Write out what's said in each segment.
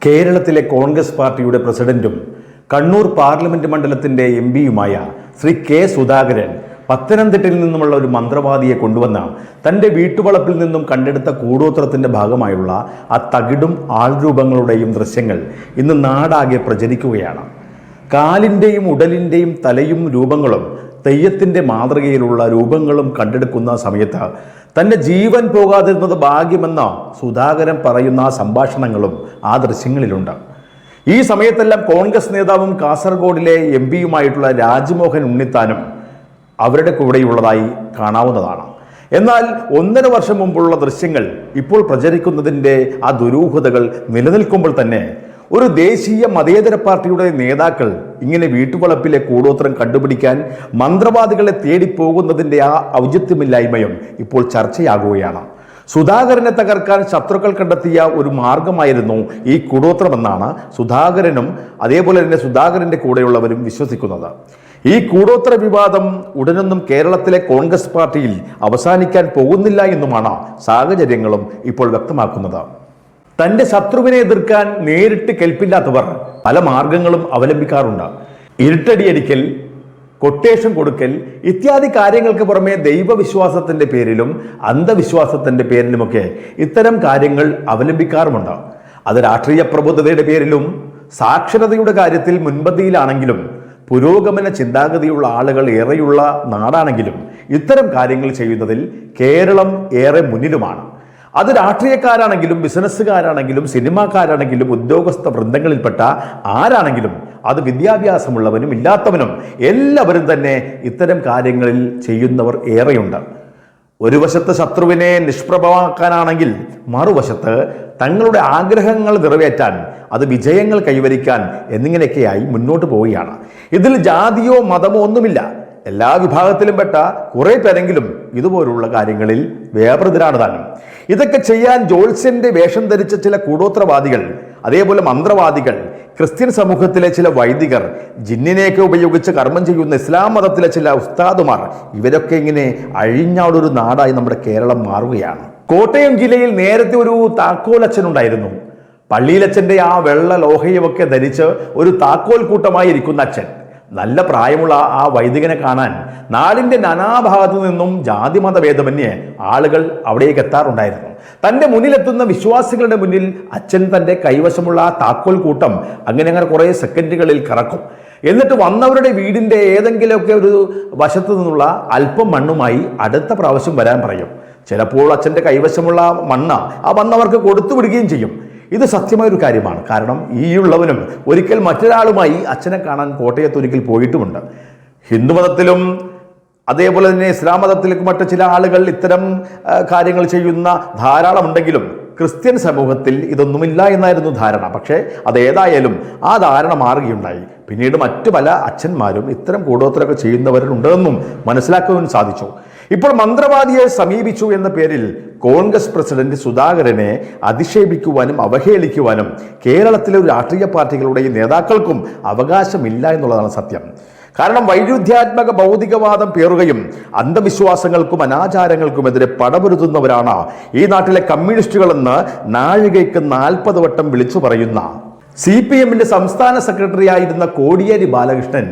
കേരളത്തിലെ കോൺഗ്രസ് പാർട്ടിയുടെ പ്രസിഡന്റും കണ്ണൂർ പാർലമെന്റ് മണ്ഡലത്തിന്റെ എംപിയുമായ ശ്രീ കെ സുധാകരൻ പത്തനംതിട്ടയിൽ നിന്നുമുള്ള ഒരു മന്ത്രവാദിയെ കൊണ്ടുവന്ന തൻ്റെ വീട്ടുവളപ്പിൽ നിന്നും കണ്ടെടുത്ത കൂടോത്രത്തിന്റെ ഭാഗമായുള്ള ആ തകിടും ആൾരൂപങ്ങളുടെയും ദൃശ്യങ്ങൾ ഇന്ന് നാടാകെ പ്രചരിക്കുകയാണ്. കാലിൻ്റെയും ഉടലിൻ്റെയും തലയും രൂപങ്ങളും തെയ്യത്തിൻ്റെ മാതൃകയിലുള്ള രൂപങ്ങളും കണ്ടെടുക്കുന്ന സമയത്ത് തൻ്റെ ജീവൻ പോകാതിരുന്നത് ഭാഗ്യമെന്ന സുധാകരൻ പറയുന്ന ആ സംഭാഷണങ്ങളും ആ ദൃശ്യങ്ങളിലുണ്ട്. ഈ സമയത്തെല്ലാം കോൺഗ്രസ് നേതാവും കാസർഗോഡിലെ എംപിയുമായിട്ടുള്ള രാജ്മോഹൻ ഉണ്ണിത്താനും അവരുടെ കൂടെയുള്ളതായി കാണാവുന്നതാണ്. എന്നാൽ 1.5 വർഷം മുമ്പുള്ള ദൃശ്യങ്ങൾ ഇപ്പോൾ പ്രചരിക്കുന്നതിൻ്റെ ആ ദുരൂഹതകൾ നിലനിൽക്കുമ്പോൾ തന്നെ ഒരു ദേശീയ മതേതര പാർട്ടിയുടെ നേതാക്കൾ ഇങ്ങനെ വീട്ടുവളപ്പിലെ കൂടോത്രം കണ്ടുപിടിക്കാൻ മന്ത്രവാദികളെ തേടിപ്പോകുന്നതിൻ്റെ ആ ഔചിത്യമില്ലായ്മയും ഇപ്പോൾ ചർച്ചയാകുകയാണ്. സുധാകരനെ തകർക്കാൻ ശത്രുക്കൾ കണ്ടെത്തിയ ഒരു മാർഗമായിരുന്നു ഈ കൂടോത്രമെന്നാണ് സുധാകരനും അതേപോലെ തന്നെ സുധാകരൻ്റെ കൂടെയുള്ളവരും വിശ്വസിക്കുന്നത്. ഈ കൂടോത്ര വിവാദം ഉടനൊന്നും കേരളത്തിലെ കോൺഗ്രസ് പാർട്ടിയിൽ അവസാനിക്കാൻ പോകുന്നില്ല എന്നുമാണ് സാഹചര്യങ്ങളും ഇപ്പോൾ വ്യക്തമാക്കുന്നത്. തൻ്റെ ശത്രുവിനെ എതിർക്കാൻ നേരിട്ട് കെൽപ്പില്ലാത്തവർ പല മാർഗങ്ങളും അവലംബിക്കാറുണ്ട്. ഇരുട്ടടിയടിക്കൽ, കൊട്ടേഷൻ കൊടുക്കൽ ഇത്യാദി കാര്യങ്ങൾക്ക് പുറമെ ദൈവവിശ്വാസത്തിൻ്റെ പേരിലും അന്ധവിശ്വാസത്തിൻ്റെ പേരിലുമൊക്കെ ഇത്തരം കാര്യങ്ങൾ അവലംബിക്കാറുമുണ്ട്. അത് രാഷ്ട്രീയ പ്രബുദ്ധതയുടെ പേരിലും സാക്ഷരതയുടെ കാര്യത്തിൽ മുൻപന്തിയിലാണെങ്കിലും പുരോഗമന ചിന്താഗതിയുള്ള ആളുകൾ ഏറെയുള്ള നാടാണെങ്കിലും ഇത്തരം കാര്യങ്ങൾ ചെയ്യുന്നതിൽ കേരളം ഏറെ മുന്നിലുമാണ്. അത് രാഷ്ട്രീയക്കാരാണെങ്കിലും ബിസിനസ്സുകാരാണെങ്കിലും സിനിമാക്കാരാണെങ്കിലും ഉദ്യോഗസ്ഥ വൃന്ദങ്ങളിൽപ്പെട്ട ആരാണെങ്കിലും അത് വിദ്യാഭ്യാസമുള്ളവനും ഇല്ലാത്തവനും എല്ലാവരും തന്നെ ഇത്തരം കാര്യങ്ങളിൽ ചെയ്യുന്നവർ ഏറെയുണ്ട്. ഒരു വശത്ത് ശത്രുവിനെ നിഷ്പ്രഭമാക്കാനാണെങ്കിൽ മറുവശത്ത് തങ്ങളുടെ ആഗ്രഹങ്ങൾ നിറവേറ്റാൻ, അത് വിജയങ്ങൾ കൈവരിക്കാൻ എന്നിങ്ങനെയൊക്കെയായി മുന്നോട്ട് പോവുകയാണ്. ഇതിൽ ജാതിയോ മതമോ ഒന്നുമില്ല. എല്ലാ വിഭാഗത്തിലും പെട്ട കുറേ പേരെങ്കിലും ഇതുപോലുള്ള കാര്യങ്ങളിൽ വ്യാപൃതരാണ് താനും. ഇതൊക്കെ ചെയ്യാൻ ജോത്സ്യന്റെ വേഷം ധരിച്ച ചില കൂടോത്രവാദികൾ, അതേപോലെ മന്ത്രവാദികൾ, ക്രിസ്ത്യൻ സമൂഹത്തിലെ ചില വൈദികർ, ജിന്നിനെയൊക്കെ ഉപയോഗിച്ച് കർമ്മം ചെയ്യുന്ന ഇസ്ലാം മതത്തിലെ ചില ഉസ്താദുമാർ, ഇവരൊക്കെ ഇങ്ങനെ അഴിഞ്ഞാടൊരു നാടായി നമ്മുടെ കേരളം മാറുകയാണ്. കോട്ടയം ജില്ലയിൽ നേരത്തെ ഒരു താക്കോലച്ഛൻ ഉണ്ടായിരുന്നു. പള്ളിയിലച്ഛൻ്റെ ആ വെള്ള ലോഹയുമൊക്കെ ധരിച്ച് ഒരു താക്കോൽ കൂട്ടമായി ഇരിക്കുന്ന അച്ഛൻ. നല്ല പ്രായമുള്ള ആ വൈദികനെ കാണാൻ നാടിൻ്റെ നാനാഭാഗത്തു നിന്നും ജാതിമത ഭേദമന്യേ ആളുകൾ അവിടേക്ക് എത്താറുണ്ടായിരുന്നു. തൻ്റെ മുന്നിലെത്തുന്ന വിശ്വാസികളുടെ മുന്നിൽ അച്ഛൻ തൻ്റെ കൈവശമുള്ള ആ താക്കോൽ കൂട്ടം അങ്ങനെ കുറേ സെക്കൻഡുകളിൽ കറക്കും. എന്നിട്ട് വന്നവരുടെ വീടിൻ്റെ ഏതെങ്കിലുമൊക്കെ ഒരു വശത്തു നിന്നുള്ള അല്പം മണ്ണുമായി അടുത്ത പ്രാവശ്യം വരാൻ പറയും. ചിലപ്പോൾ അച്ഛൻ്റെ കൈവശമുള്ള മണ്ണ് ആ വന്നവർക്ക് കൊടുത്തു വിടുകയും ചെയ്യും. ഇത് സത്യമായൊരു കാര്യമാണ്. കാരണം ഈയുള്ളവനും ഒരിക്കൽ മറ്റൊരാളുമായി അച്ഛനെ കാണാൻ കോട്ടയത്ത് ഒരിക്കൽ പോയിട്ടുമുണ്ട്. ഹിന്ദുമതത്തിലും അതേപോലെ തന്നെ ഇസ്ലാം മതത്തിലേക്ക് മറ്റു ചില ആളുകൾ ഇത്തരം കാര്യങ്ങൾ ചെയ്യുന്ന ധാരാളമുണ്ടെങ്കിലും ക്രിസ്ത്യൻ സമൂഹത്തിൽ ഇതൊന്നുമില്ല എന്നായിരുന്നു ധാരണ. പക്ഷേ അതേതായാലും ആ ധാരണ മാറുകയുണ്ടായി. പിന്നീട് മറ്റു പല അച്ഛന്മാരും ഇത്തരം കൂടോത്രമൊക്കെ ചെയ്യുന്നവരുണ്ടെന്നും മനസ്സിലാക്കുവാൻ സാധിച്ചു. ഇപ്പോൾ മന്ത്രവാദിയെ സമീപിച്ചു എന്ന പേരിൽ കോൺഗ്രസ് പ്രസിഡന്റ് സുധാകരനെ അധിക്ഷേപിക്കുവാനും അവഹേളിക്കുവാനും കേരളത്തിലെ രാഷ്ട്രീയ പാർട്ടികളുടെയും നേതാക്കൾക്കും അവകാശമില്ല എന്നുള്ളതാണ് സത്യം. കാരണം വൈരുദ്ധ്യാത്മക ഭൗതികവാദം പേറുകയും അന്ധവിശ്വാസങ്ങൾക്കും അനാചാരങ്ങൾക്കുമെതിരെ പടപൊരുതുന്നവരാണ് ഈ നാട്ടിലെ കമ്മ്യൂണിസ്റ്റുകളെന്ന് നാഴികയ്ക്ക് 40 വട്ടം വിളിച്ചു പറയുന്ന CPMന്റെ സംസ്ഥാന സെക്രട്ടറി ആയിരുന്ന കോടിയേരി ബാലകൃഷ്ണൻ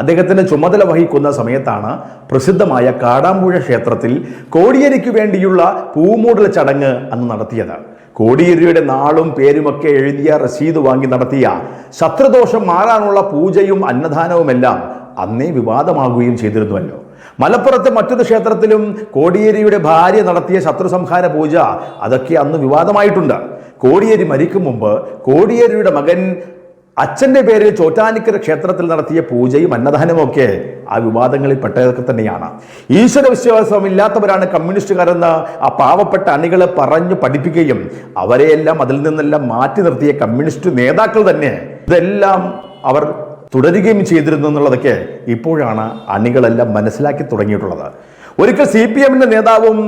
അദ്ദേഹത്തിന് ചുമതല വഹിക്കുന്ന സമയത്താണ് പ്രസിദ്ധമായ കാടാമ്പുഴ ക്ഷേത്രത്തിൽ കോടിയേരിക്ക് വേണ്ടിയുള്ള പൂമൂടൽ ചടങ്ങ് അന്ന് നടത്തിയത്. കോടിയേരിയുടെ നാളും പേരുമൊക്കെ എഴുതിയ രസീത് വാങ്ങി നടത്തിയ ശത്രുദോഷം മാറാനുള്ള പൂജയും അന്നദാനവുമെല്ലാം അന്നേ വിവാദമാകുകയും ചെയ്തിരുന്നുവല്ലോ. മലപ്പുറത്തെ മറ്റൊരു ക്ഷേത്രത്തിലും കോടിയേരിയുടെ ഭാര്യ നടത്തിയ ശത്രുസംഹാര പൂജ, അതൊക്കെ അന്ന് വിവാദമായിട്ടുണ്ട്. കോടിയേരി മരിക്കും മുമ്പ് കോടിയേരിയുടെ മകൻ അച്ഛൻ്റെ പേരിൽ ചോറ്റാനിക്കര ക്ഷേത്രത്തിൽ നടത്തിയ പൂജയും അന്നദാനവും ഒക്കെ ആ വിവാദങ്ങളിൽ പെട്ടതൊക്കെ തന്നെയാണ്. ഈശ്വര വിശ്വാസമില്ലാത്തവരാണ് കമ്മ്യൂണിസ്റ്റുകാരെന്ന് ആ പാവപ്പെട്ട അണികളെ പറഞ്ഞു പഠിപ്പിക്കുകയും അവരെയെല്ലാം അതിൽ നിന്നെല്ലാം മാറ്റി നിർത്തിയ കമ്മ്യൂണിസ്റ്റ് നേതാക്കൾ തന്നെ ഇതെല്ലാം അവർ തുടരുകയും ചെയ്തിരുന്നു എന്നുള്ളതൊക്കെ ഇപ്പോഴാണ് അണികളെല്ലാം മനസ്സിലാക്കി തുടങ്ങിയിട്ടുള്ളത്. ഒരിക്കൽ CPMന്റെ നേതാവും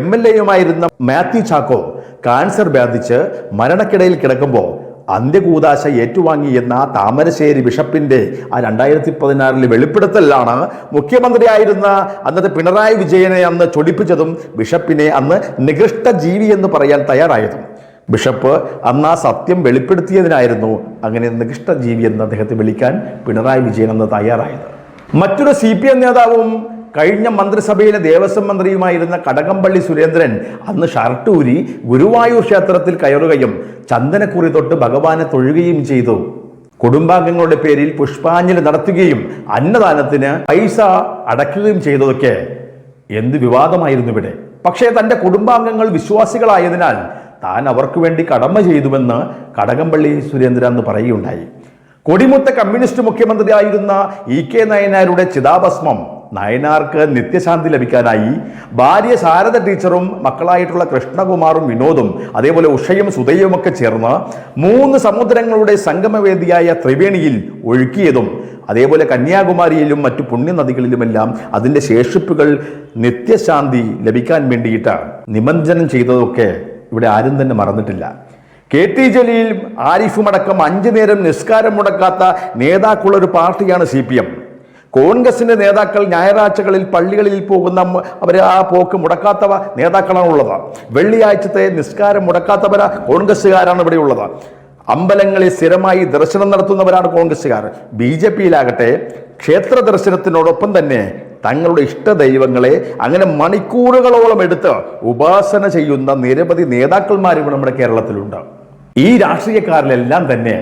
MLAയുമായിരുന്ന മാത്യു ചാക്കോ ക്യാൻസർ ബാധിച്ച് മരണക്കിടയിൽ കിടക്കുമ്പോൾ അന്ത്യകൂദാശ ഏറ്റുവാങ്ങി എന്ന താമരശ്ശേരി ബിഷപ്പിന്റെ ആ 2016 വെളിപ്പെടുത്തലാണ് മുഖ്യമന്ത്രിയായിരുന്ന അന്നത്തെ പിണറായി വിജയനെ അന്ന് ചൊടിപ്പിച്ചതും ബിഷപ്പിനെ അന്ന് നികൃഷ്ട ജീവി എന്ന് പറയാൻ തയ്യാറായതും. ബിഷപ്പ് അന്ന് ആ സത്യം വെളിപ്പെടുത്തിയതിനായിരുന്നു അങ്ങനെ നികൃഷ്ടജീവി എന്ന് അദ്ദേഹത്തെ വിളിക്കാൻ പിണറായി വിജയൻ അന്ന് തയ്യാറായത്. മറ്റൊരു CPM നേതാവും കഴിഞ്ഞ മന്ത്രിസഭയിലെ ദേവസ്വം മന്ത്രിയുമായിരുന്ന കടകംപള്ളി സുരേന്ദ്രൻ അന്ന് ഷർട്ടൂരി ഗുരുവായൂർ ക്ഷേത്രത്തിൽ കയറുകയും ചന്ദനക്കുറി തൊട്ട് ഭഗവാനെ തൊഴുകയും ചെയ്തു. കുടുംബാംഗങ്ങളുടെ പേരിൽ പുഷ്പാഞ്ജലി നടത്തുകയും അന്നദാനത്തിന് പൈസ അടയ്ക്കുകയും ചെയ്തതൊക്കെ എന്ത് വിവാദമായിരുന്നു ഇവിടെ. പക്ഷേ തൻ്റെ കുടുംബാംഗങ്ങൾ വിശ്വാസികളായതിനാൽ താൻ അവർക്ക് വേണ്ടി കടമ ചെയ്തുവെന്ന് കടകംപള്ളി സുരേന്ദ്രൻ അന്ന് പറയുകയുണ്ടായി. കൊടിമുത്ത കമ്മ്യൂണിസ്റ്റ് മുഖ്യമന്ത്രിയായിരുന്ന EK നയനാരുടെ ചിതാഭസ്മം നയനാർക്ക് നിത്യശാന്തി ലഭിക്കാനായി ഭാര്യ ശാരദ ടീച്ചറും മക്കളായിട്ടുള്ള കൃഷ്ണകുമാറും വിനോദും അതേപോലെ ഉഷയും സുധയും ഒക്കെ ചേർന്ന് 3 സമുദ്രങ്ങളുടെ സംഗമവേദിയായ ത്രിവേണിയിൽ ഒഴുക്കിയതും അതേപോലെ കന്യാകുമാരിയിലും മറ്റു പുണ്യനദികളിലുമെല്ലാം അതിൻ്റെ ശേഷിപ്പുകൾ നിത്യശാന്തി ലഭിക്കാൻ വേണ്ടിയിട്ട് നിമഞ്ജനം ചെയ്തതൊക്കെ ഇവിടെ ആരും തന്നെ മറന്നിട്ടില്ല. KT ജലീലും ആരിഫും അടക്കം 5 നേരം നിസ്കാരം മുടക്കാത്ത നേതാക്കളുള്ള ഒരു പാർട്ടിയാണ് CPM. കോൺഗ്രസിന്റെ നേതാക്കൾ ഞായറാഴ്ചകളിൽ പള്ളികളിൽ പോകുന്ന അവരെ ആ പോക്ക് മുടക്കാത്തവ നേതാക്കളാണ് ഉള്ളത്. വെള്ളിയാഴ്ചത്തെ നിസ്കാരം മുടക്കാത്തവരാ കോൺഗ്രസ്സുകാരാണ് ഇവിടെ ഉള്ളത്. അമ്പലങ്ങളിൽ സ്ഥിരമായി ദർശനം നടത്തുന്നവരാണ് കോൺഗ്രസ്സുകാർ. BJPയിലാകട്ടെ ക്ഷേത്ര ദർശനത്തിനോടൊപ്പം തന്നെ തങ്ങളുടെ ഇഷ്ടദൈവങ്ങളെ അങ്ങനെ മണിക്കൂറുകളോളം എടുത്ത് ഉപാസന ചെയ്യുന്ന നിരവധി നേതാക്കന്മാരും നമ്മുടെ കേരളത്തിലുണ്ട്. ഈ രാഷ്ട്രീയക്കാരിലെല്ലാം തന്നെ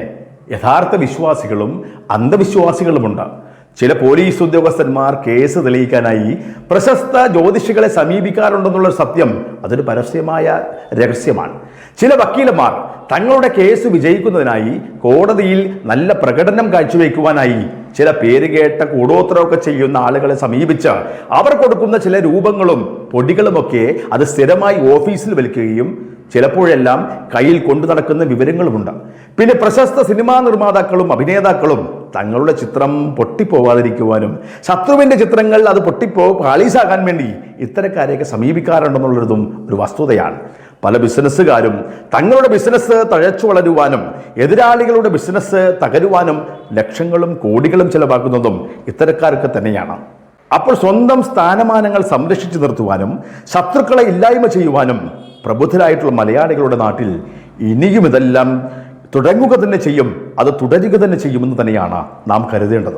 യഥാർത്ഥ വിശ്വാസികളും അന്ധവിശ്വാസികളുമുണ്ട്. ചില പോലീസ് ഉദ്യോഗസ്ഥന്മാർ കേസ് തെളിയിക്കാനായി പ്രശസ്ത ജ്യോതിഷികളെ സമീപിക്കാറുണ്ടെന്നുള്ള സത്യം അതൊരു പരസ്യമായ രഹസ്യമാണ്. ചില വക്കീലന്മാർ തങ്ങളുടെ കേസ് വിജയിക്കുന്നതിനായി കോടതിയിൽ നല്ല പ്രകടനം കാഴ്ചവെക്കുവാനായി ചില പേരുകേട്ട കൂടോത്രമൊക്കെ ചെയ്യുന്ന ആളുകളെ സമീപിച്ച് അവർ കൊടുക്കുന്ന ചില രൂപങ്ങളും പൊടികളുമൊക്കെ അത് സ്ഥിരമായി ഓഫീസിൽ വലിക്കുകയും ചിലപ്പോഴെല്ലാം കയ്യിൽ കൊണ്ടു നടക്കുന്ന വിവരങ്ങളുമുണ്ട്. പിന്നെ പ്രശസ്ത സിനിമാ നിർമ്മാതാക്കളും അഭിനേതാക്കളും തങ്ങളുടെ ചിത്രം പൊട്ടിപ്പോവാതിരിക്കുവാനും ശത്രുവിൻ്റെ ചിത്രങ്ങൾ അത് പാളീസാകാൻ വേണ്ടി ഇത്തരക്കാരെയൊക്കെ സമീപിക്കാറുണ്ടെന്നുള്ളതും ഒരു വസ്തുതയാണ്. പല ബിസിനസ്സുകാരും തങ്ങളുടെ ബിസിനസ് തഴച്ചു വളരുവാനും എതിരാളികളുടെ ബിസിനസ് തകരുവാനും ലക്ഷങ്ങളും കോടികളും ചെലവാക്കുന്നതും ഇത്തരക്കാർക്ക് തന്നെയാണ്. അപ്പോൾ സ്വന്തം സ്ഥാനമാനങ്ങൾ സംരക്ഷിച്ചു നിർത്തുവാനും ശത്രുക്കളെ ഇല്ലായ്മ ചെയ്യുവാനും പ്രബുദ്ധരായിട്ടുള്ള മലയാളികളുടെ നാട്ടിൽ ഇനിയും ഇതെല്ലാം തുടങ്ങുക തന്നെ ചെയ്യും, അത് തുടരുക തന്നെ ചെയ്യുമെന്ന് തന്നെയാണ് നാം കരുതേണ്ടത്.